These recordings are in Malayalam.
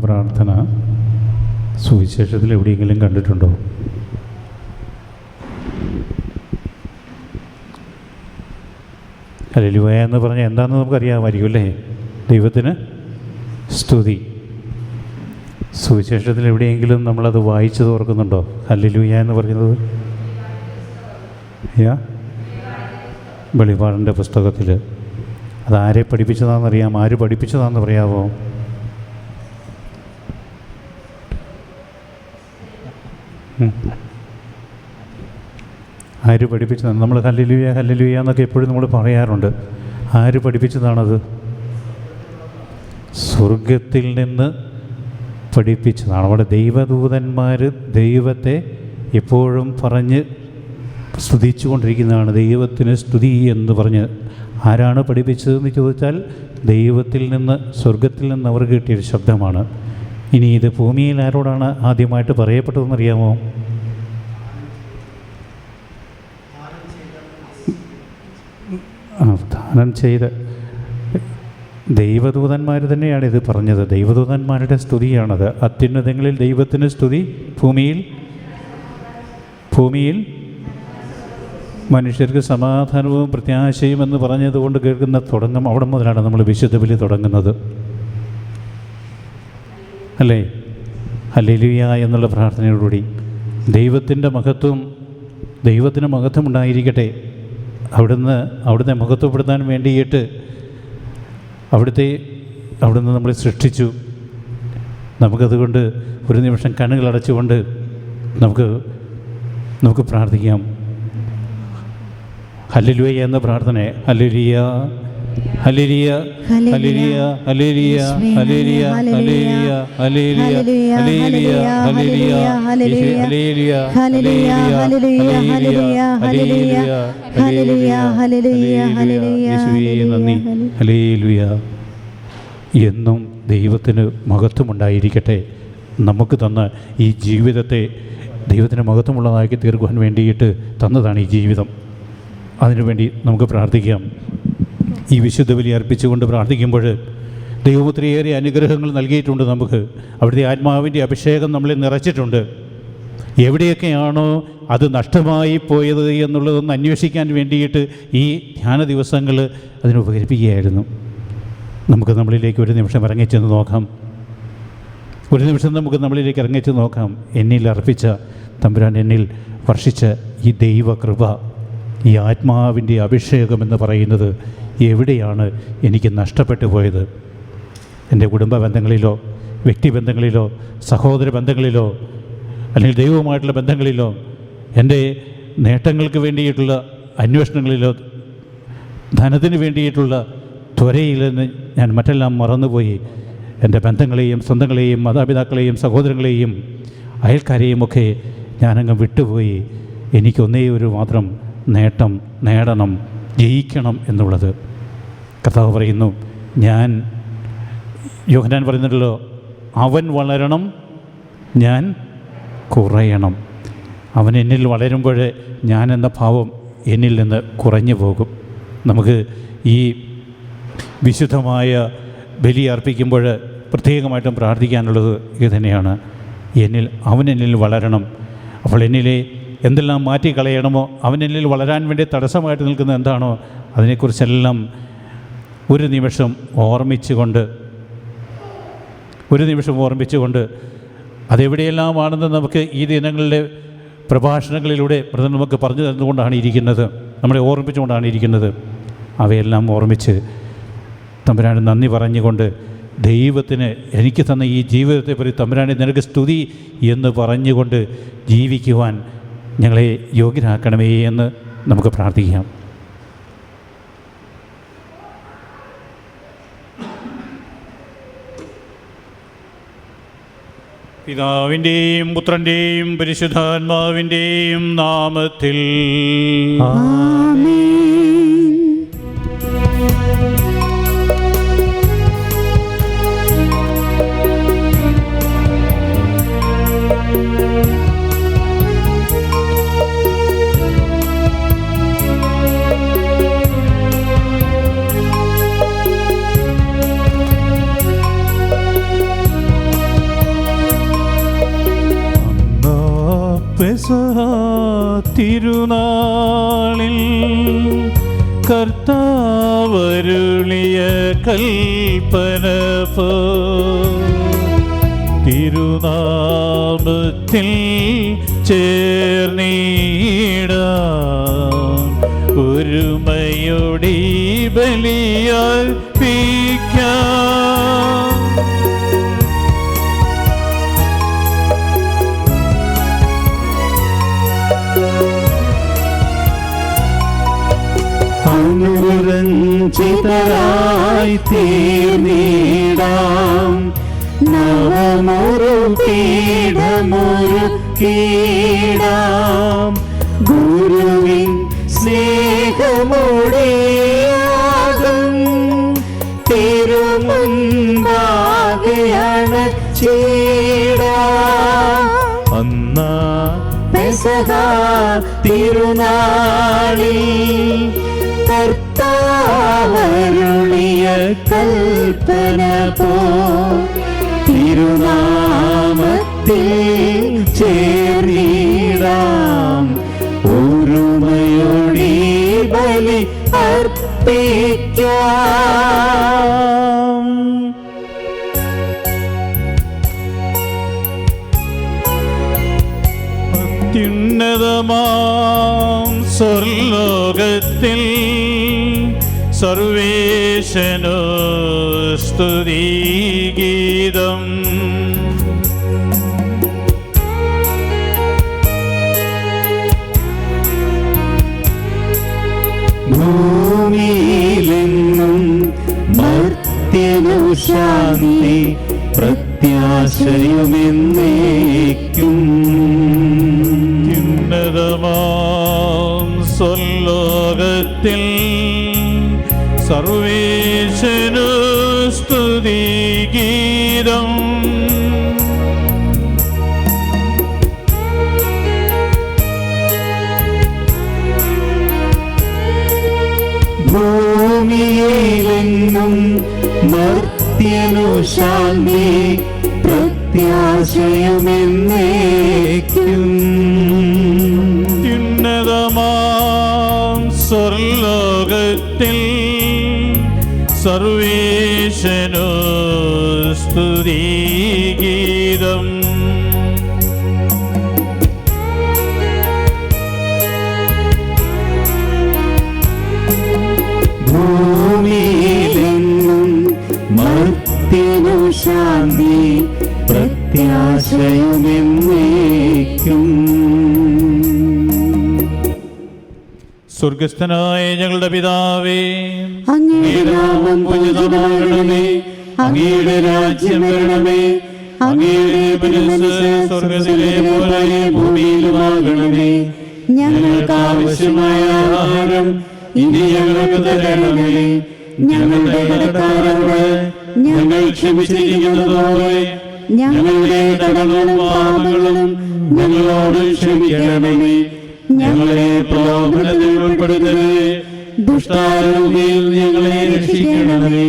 പ്രാർത്ഥന സുവിശേഷത്തിൽ എവിടെയെങ്കിലും കണ്ടിട്ടുണ്ടോ? ഹല്ലേലൂയ എന്ന് പറഞ്ഞാൽ എന്താണെന്ന് നമുക്കറിയാമായിരിക്കും അല്ലേ? ദൈവത്തിന് സ്തുതി. സുവിശേഷത്തിൽ എവിടെയെങ്കിലും നമ്മളത് വായിച്ചത് ഓർക്കുന്നുണ്ടോ? ഹല്ലേലൂയ എന്ന് പറയുന്നത് വെളിപാടിൻ്റെ പുസ്തകത്തിൽ. അതാരെ പഠിപ്പിച്ചതാണെന്നറിയാം? ആര് പഠിപ്പിച്ചതാണെന്ന് പറയാമോ? ആര് പഠിപ്പിച്ചതാണ്? നമ്മൾ ഹല്ലേലൂയ ഹല്ലേലൂയ എന്നൊക്കെ എപ്പോഴും നമ്മൾ പറയാറുണ്ട്. ആര് പഠിപ്പിച്ചതാണത്? സ്വർഗത്തിൽ നിന്ന് പഠിപ്പിച്ചതാണ്. അവിടെ ദൈവദൂതന്മാർ ദൈവത്തെ എപ്പോഴും പറഞ്ഞ് സ്തുതിച്ചു കൊണ്ടിരിക്കുന്നതാണ്. ദൈവത്തിന് സ്തുതി എന്ന് പറഞ്ഞ് ആരാണ് പഠിപ്പിച്ചതെന്ന് ചോദിച്ചാൽ ദൈവത്തിൽ നിന്ന്, സ്വർഗത്തിൽ നിന്ന് അവർക്ക് കിട്ടിയൊരു ശബ്ദമാണ്. ഇനി ഇത് ഭൂമിയിൽ ആരോടാണ് ആദ്യമായിട്ട് പറയപ്പെട്ടതെന്നറിയാമോ? ദാനം ചെയ്ത ദൈവദൂതന്മാർ തന്നെയാണ് ഇത് പറഞ്ഞത്. ദൈവദൂതന്മാരുടെ സ്തുതിയാണത്. അത്യുന്നതങ്ങളിൽ ദൈവത്തിന് സ്തുതി, ഭൂമിയിൽ മനുഷ്യർക്ക് സമാധാനവും പ്രത്യാശയും എന്ന് പറഞ്ഞതുകൊണ്ട് കേൾക്കുന്ന തുടങ്ങും. അവിടെ മുതലാണ് നമ്മൾ വിശുദ്ധ ബലി തുടങ്ങുന്നത് അല്ലേ? ഹല്ലേലൂയ എന്നുള്ള പ്രാർത്ഥനയോടുകൂടി ദൈവത്തിൻ്റെ മഹത്വം, ദൈവത്തിന് മഹത്വം ഉണ്ടായിരിക്കട്ടെ. അവിടുന്ന് മഹത്വപ്പെടുത്താൻ വേണ്ടിയിട്ട് അവിടുന്ന് നമ്മളെ സൃഷ്ടിച്ചു. നമുക്കതുകൊണ്ട് ഒരു നിമിഷം കണ്ണുകളടച്ചുകൊണ്ട് നമുക്ക് പ്രാർത്ഥിക്കാം. ഹല്ലേലൂയ എന്ന പ്രാർത്ഥന. Hallelujah hallelujah hallelujah hallelujah hallelujah hallelujah hallelujah hallelujah hallelujah hallelujah hallelujah hallelujah hallelujah യേശുവേ നന്ദി. ഹല്ലേലൂയ. എന്നും ദൈവത്തിന് മഹത്വമുണ്ടായിരിക്കട്ടെ. നമുക്ക് തന്ന ഈ ജീവിതത്തെ ദൈവത്തിന് മഹത്വമുള്ളതാക്കി തീർക്കുവാൻ വേണ്ടിയിട്ട് തന്നതാണ് ഈ ജീവിതം. അതിനുവേണ്ടി നമുക്ക് പ്രാർത്ഥിക്കാം. ഈ വിശുദ്ധ ബലി അർപ്പിച്ചുകൊണ്ട് പ്രാർത്ഥിക്കുമ്പോൾ ദൈവം ഒത്തിരിയേറെ അനുഗ്രഹങ്ങൾ നൽകിയിട്ടുണ്ട് നമുക്ക്. അവിടുത്തെ ആത്മാവിൻ്റെ അഭിഷേകം നമ്മളെ നിറച്ചിട്ടുണ്ട്. എവിടെയൊക്കെയാണോ അത് നഷ്ടമായി പോയത് എന്നുള്ളതൊന്ന് അന്വേഷിക്കാൻ വേണ്ടിയിട്ട് ഈ ധ്യാന ദിവസങ്ങൾ അതിന് ഉപകരിപ്പിക്കുകയായിരുന്നു. നമുക്ക് നമ്മളിലേക്ക് ഒരു നിമിഷം ഇറങ്ങിച്ചെന്ന് നോക്കാം. ഒരു നിമിഷം നമുക്ക് നമ്മളിലേക്ക് ഇറങ്ങിച്ചെന്ന് നോക്കാം. എന്നിൽ അർപ്പിച്ച തമ്പുരാൻ, എന്നിൽ വർഷിച്ച ഈ ദൈവകൃപ, ഈ ആത്മാവിൻ്റെ അഭിഷേകം എന്ന് പറയുന്നത് എവിടെയാണ് എനിക്ക് നഷ്ടപ്പെട്ടു പോയത്? എൻ്റെ കുടുംബ ബന്ധങ്ങളിലോ, വ്യക്തിബന്ധങ്ങളിലോ, സഹോദര ബന്ധങ്ങളിലോ, അല്ലെങ്കിൽ ദൈവവുമായിട്ടുള്ള ബന്ധങ്ങളിലോ, എൻ്റെ നേട്ടങ്ങൾക്ക് വേണ്ടിയിട്ടുള്ള അന്വേഷണങ്ങളിലോ, ധനത്തിന് വേണ്ടിയിട്ടുള്ള ത്വരയിൽ നിന്ന് ഞാൻ മറ്റെല്ലാം മറന്നുപോയി. എൻ്റെ ബന്ധങ്ങളെയും സ്വന്തങ്ങളെയും മാതാപിതാക്കളെയും സഹോദരങ്ങളെയും അയൽക്കാരെയും ഒക്കെ ഞാനങ്ങ് വിട്ടുപോയി. എനിക്കൊന്നേ ഒരു മാത്രം നേട്ടം നേടണം, ജയിക്കണം എന്നുള്ളത്. കർത്താവ് പറയുന്നു, യോഹന്നാൻ പറയുന്നുണ്ടല്ലോ, അവൻ വളരണം, ഞാൻ കുറയണം. അവൻ എന്നിൽ വളരുമ്പോൾ ഞാൻ എന്ന ഭാവം എന്നിൽ നിന്ന് കുറഞ്ഞു പോകും. നമുക്ക് ഈ വിശുദ്ധമായ ബലി അർപ്പിക്കുമ്പോൾ പ്രത്യേകമായിട്ടും പ്രാർത്ഥിക്കാനുള്ളത് ഇത് തന്നെയാണ്. അവൻ എന്നിൽ വളരണം. അപ്പോൾ എന്നിലെ എന്തെല്ലാം മാറ്റിക്കളയണമോ, അവൻ എന്നിൽ വളരാൻ വേണ്ടി തടസ്സമായിട്ട് നിൽക്കുന്ന എന്താണോ അതിനെക്കുറിച്ചെല്ലാം ഒരു നിമിഷം ഓർമ്മിച്ചുകൊണ്ട് അതെവിടെയെല്ലാമാണെന്ന് നമുക്ക് ഈ ദിനങ്ങളിലെ പ്രഭാഷണങ്ങളിലൂടെ നമുക്ക് പറഞ്ഞു തന്നുകൊണ്ടാണ് ഇരിക്കുന്നത്, നമ്മളെ ഓർമ്മിച്ചുകൊണ്ടാണ് ഇരിക്കുന്നത്. അവയെല്ലാം ഓർമ്മിച്ച് തമ്പുരാന് നന്ദി പറഞ്ഞുകൊണ്ട് ദൈവത്തിന് എനിക്ക് തന്ന ഈ ജീവിതത്തെ പറ്റി തമ്പുരാനെ നിനക്ക് സ്തുതി എന്ന് പറഞ്ഞുകൊണ്ട് ജീവിക്കുവാൻ ഞങ്ങളെ യോഗ്യരാക്കണമേ എന്ന് നമുക്ക് പ്രാർത്ഥിക്കാം. പിതാവിൻ്റെയും പുത്രൻ്റെയും പരിശുദ്ധാത്മാവിൻ്റെയും നാമത്തിൽ ആമേൻ. തിരുനാളിൽ കർത്താവരുളിയ കൽപ്പന പോ തിരുനാമത്തിൽ ചേർന്നിടാം ഒരുമയോടെ ബലിയർപ്പിക്കാം. അനുരഞ്ജിതരായി തീർന്നിടാം നവമൊരു പീഠമൊരുക്കിടാം ഗുരുവിൻ സ്നേഹമോടെയാകും തിരുമുൻപാകെ അണച്ചിടാം. അന്നാ പെസഹ തിരുനാളിൽ കർത്താവരുളിയ കൽപ്പന പോ തിരുനാമത്തിൽ ചേർന്നിടാം ഒരുമയോടെ ബലി അർപ്പിക്കാം. അത്യുന്നതമാം സ്വർലോകത്തിൽ സർവേശനോ സ്തുതിഗീതം. ഭൂമിയിലെങ്ങും മർത്യനു ശാന്തി പ്രത്യാശയുമെന്നേക്കും. ഉന്നതമാം സ്വർലോകത്തിൽ സർവേശനു സ്തുതിഗീതം. ഭൂമിയിലെങ്ങും മർത്യനു ശാന്തി പ്രത്യാശയുമെന്നേക്കും. ഉന്നതമാം സ്വർലോകത്തിൽ സർവേശനു സ്തുതിഗീതം. ഭൂമിയിലെങ്ങും മർത്യനു ശാന്തി പ്രത്യാശയുമെന്നേക്കും. സ്വർഗസ്ഥനായ ഞങ്ങളുടെ പിതാവേ, അങ്ങയുടെ നാമം പൂജിതമാകണമേ, അങ്ങയുടെ രാജ്യം വരണമേ, അങ്ങയുടെ മനസ്സ് സ്വർഗത്തിലെ പോലെ ഭൂമിയിലുമാകണമേ. ഞങ്ങൾക്ക് ആവശ്യമായ ആഹാരം ഇനി ഞങ്ങൾക്ക് തരണമേ. ഞങ്ങളുടെ കടക്കാരോട് ഞങ്ങൾ ക്ഷമിച്ചിരിക്കുന്നതുപോലെ ഞങ്ങളുടെ കടങ്ങളും പാപങ്ങളും ഞങ്ങളോട് ക്ഷമിക്കണമേ. ഞങ്ങളെ പ്രലോഭനത്തിൽ ഉൾപ്പെടുത്തരുതേ, ദുഷ്ടാരൂപിയിൽ ഞങ്ങളെ രക്ഷിക്കണമേ.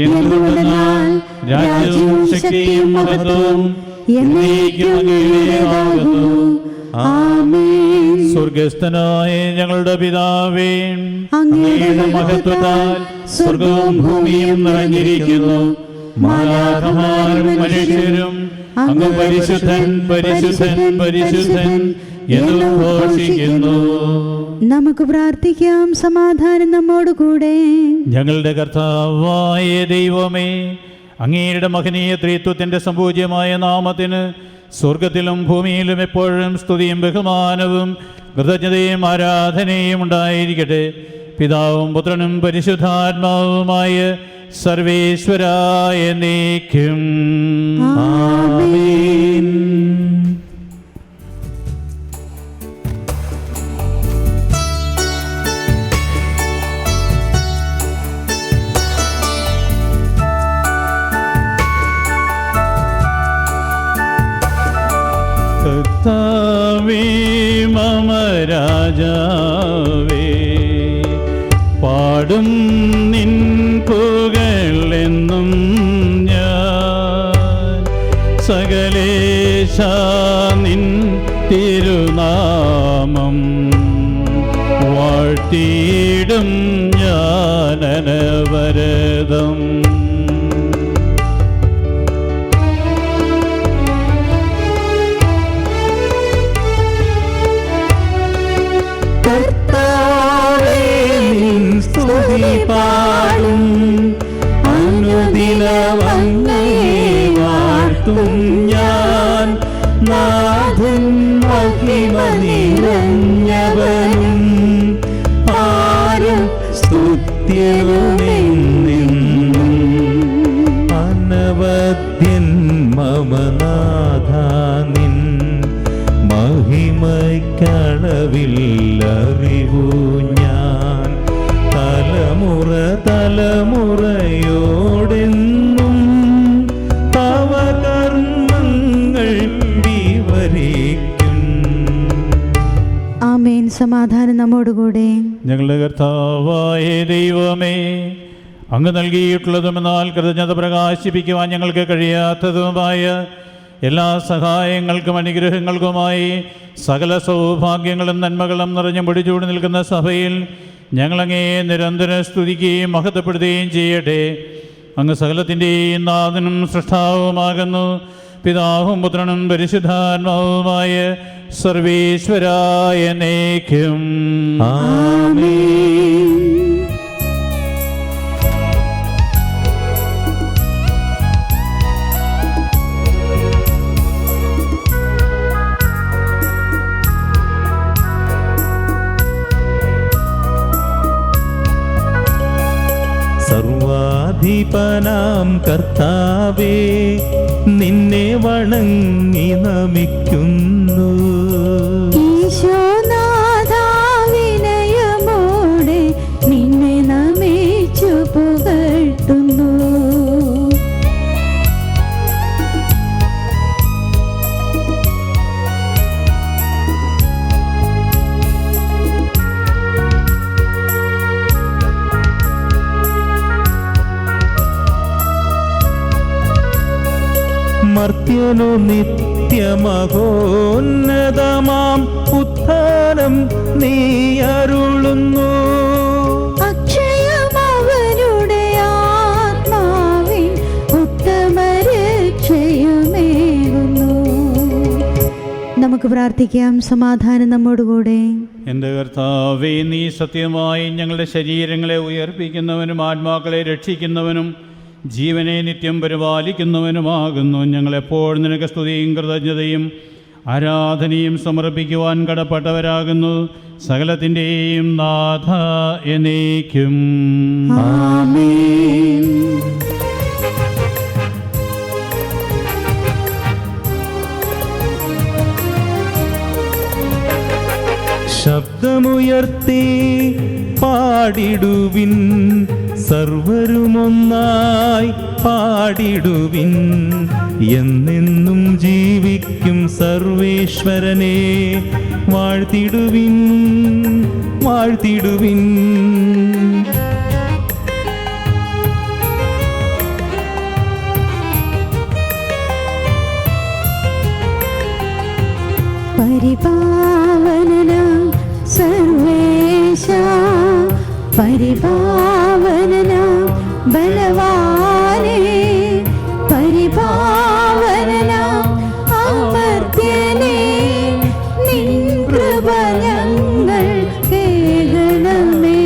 എന്തുകൊണ്ടെന്നാൽ രാജ്യവും ശക്തിയും മഹത്വവും എന്നേക്കും അങ്ങയുടേതാകുന്നു. ആമേൻ. സ്വർഗസ്ഥനായ ഞങ്ങളുടെ പിതാവേ, അങ്ങയുടെ മഹത്വത്താൽ സ്വർഗവും ഭൂമിയും നിറഞ്ഞിരിക്കുന്നു. മാലാഖമാരും മനുഷ്യരും അങ്ങ് പരിശുദ്ധൻ പരിശുദ്ധൻ പരിശുദ്ധൻ എന്ന് ഘോഷിക്കുന്നു. നമുക്ക് പ്രാർത്ഥിക്കാം. സമാധാനം നമ്മോടുകൂടെ. ഞങ്ങളുടെ കർത്താവായ ദൈവമേ, അങ്ങയുടെ മഹനീയ ത്രിത്വത്തിന്റെ സംപൂജ്യമായ നാമത്തിന് സ്വർഗത്തിലും ഭൂമിയിലും എപ്പോഴും സ്തുതിയും ബഹുമാനവും കൃതജ്ഞതയും ആരാധനയും ഉണ്ടായിരിക്കട്ടെ. പിതാവും പുത്രനും പരിശുദ്ധാത്മാവുമായ സർവേശ്വരായ എന്നേക്കും. ആമേൻ. കർത്താവേ മമ രാജാവേ, പാടും നിൻ പുകഴെന്നും ഞാൻ. സകലേശ നിൻ തിരുനാമം പോറ്റിയിടും ഞാനനവരതം. സ്തുതി പാടും അനുദിനമങ്ങയെ വാഴ്ത്തും ഞാൻ. നാഥൻ മഹിമ നിറഞ്ഞവനും ആരും സ്തുത്യനുമെന്നെന്നും. അനവദ്യൻ മമനാഥ നിൻ മഹിമയ്ക്കളവില്ലറിവു ഞാൻ. തലമുറ തലമുറയോടെന്നും തവ കർമ്മങ്ങൾ വിവരിക്കും. ആമേൻ. സമാധാനം നമ്മോടുകൂടെ. ഞങ്ങളുടെ കർത്താവായ ദൈവമേ, അങ്ങ് നൽകിയിട്ടുള്ളതുമെന്നാൽ കൃതജ്ഞത പ്രകാശിപ്പിക്കുവാൻ ഞങ്ങൾക്ക് കഴിയാത്തതുമായ എല്ലാ സഹായങ്ങൾക്കും അനുഗ്രഹങ്ങൾക്കുമായി സകല സൗഭാഗ്യങ്ങളും നന്മകളും നിറഞ്ഞു മുടിച്ചൂടി നിൽക്കുന്ന സഭയിൽ ഞങ്ങളങ്ങേ നിരന്തരം സ്തുതിക്കുകയും മഹത്വപ്പെടുത്തുകയും ചെയ്യട്ടെ. അങ്ങ് സകലത്തിൻ്റെയും നാഥനും സൃഷ്ടാവുമാകുന്നു. പിതാവും പുത്രനും പരിശുദ്ധാത്മാവുമായ സർവേശ്വരായ എന്നേക്കും ആമേൻ. സർവാധിപനാം കർത്താവേ, നിന്നെ വണങ്ങി നമിക്കുന്നു. ഈശോനാഥാ, വിനയമോടെ നിന്നെ നമിച്ചു പുകഴ്ത്തുന്നു. മർത്യനു നിത്യമഹോന്നതമാം ഉത്ഥാനം നീ അരുളുന്നു. അക്ഷയമവനുടെ ആത്മാവിൻ ഉത്തമരക്ഷയുമേകുന്നു. നമുക്ക് പ്രാർത്ഥിക്കാം. സമാധാനം നമ്മോടുകൂടെ. എൻ്റെ കർത്താവേ, നീ സത്യമായി ഞങ്ങളുടെ ശരീരങ്ങളെ ഉയർപ്പിക്കുന്നവനും ആത്മാക്കളെ രക്ഷിക്കുന്നവനും ജീവനെ നിത്യം പരിപാലിക്കുന്നവനുമാകുന്നു. ഞങ്ങളെപ്പോൾ നിനക്ക് സ്തുതിയും കൃതജ്ഞതയും ആരാധനയും സമർപ്പിക്കുവാൻ കടപ്പെട്ടവരാകുന്നു. സകലത്തിൻ്റെയും നാഥ എന്നേക്കും ആമേൻ. ശബ്ദമുയർത്തി പാടിടുവിൻ, സർവരുമൊന്നായി പാടിടുവിൻ. എന്നെന്നും ജീവിക്കും സർവേശ്വരനെ വാഴ്ത്തിടുവിൻ, വാഴ്ത്തിടുവിൻ. പരിപാവനനാം സർവേശ, പരിപാവനനാം ബലവാനേ, പരിപാവനനാം അമർത്യനേ, നിൻ കൃപ ഞങ്ങൾ കേൾക്കണമേ.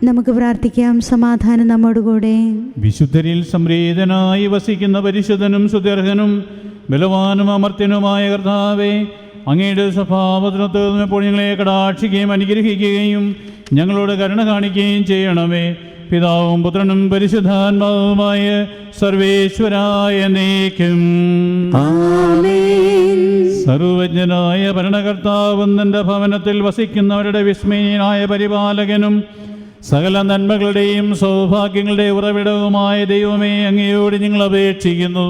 നമുക്ക് പ്രാർത്ഥിക്കാം. സമാധാനം നമ്മോടുകൂടെ. വിശുദ്ധരിൽ സംപ്രീതനായി വസിക്കുന്ന പരിശുദ്ധനും സുദീർഘനും ബലവാനും അമർത്യനുമായ കർത്താവേ, അങ്ങയുടെ സ്വഭാവത്തിനൊത്ത് ഇപ്പോൾ ഞങ്ങളെ കടാക്ഷിക്കുകയും അനുഗ്രഹിക്കുകയും ഞങ്ങളോട് കരുണ കാണിക്കുകയും ചെയ്യണമേ. പിതാവും പുത്രനും പരിശുദ്ധാത്മാവുമായ സർവേശ്വരായ എന്നേക്കും ആമേൻ. സർവജ്ഞനായ ഭരണകർത്താവും നിന്റെ ഭവനത്തിൽ വസിക്കുന്നവരുടെ വിസ്മയനായ പരിപാലകനും സകല നന്മകളുടെയും സൗഭാഗ്യങ്ങളുടെ ഉറവിടവുമായ ദൈവമേ, അങ്ങയോട് ഞങ്ങൾ അപേക്ഷിക്കുന്നു.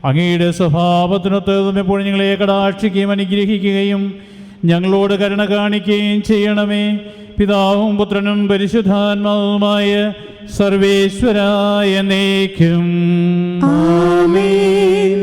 അങ്ങയുടെ സ്വഭാവത്തിനൊത്ത് എപ്പോൾ ഞങ്ങളെ കടാക്ഷിക്കുകയും അനുഗ്രഹിക്കുകയും ഞങ്ങളോട് കരുണ കാണിക്കുകയും ചെയ്യണമേ. പിതാവും പുത്രനും പരിശുദ്ധാത്മാവുമായ സർവേശ്വരായ എന്നേക്കും ആമേൻ.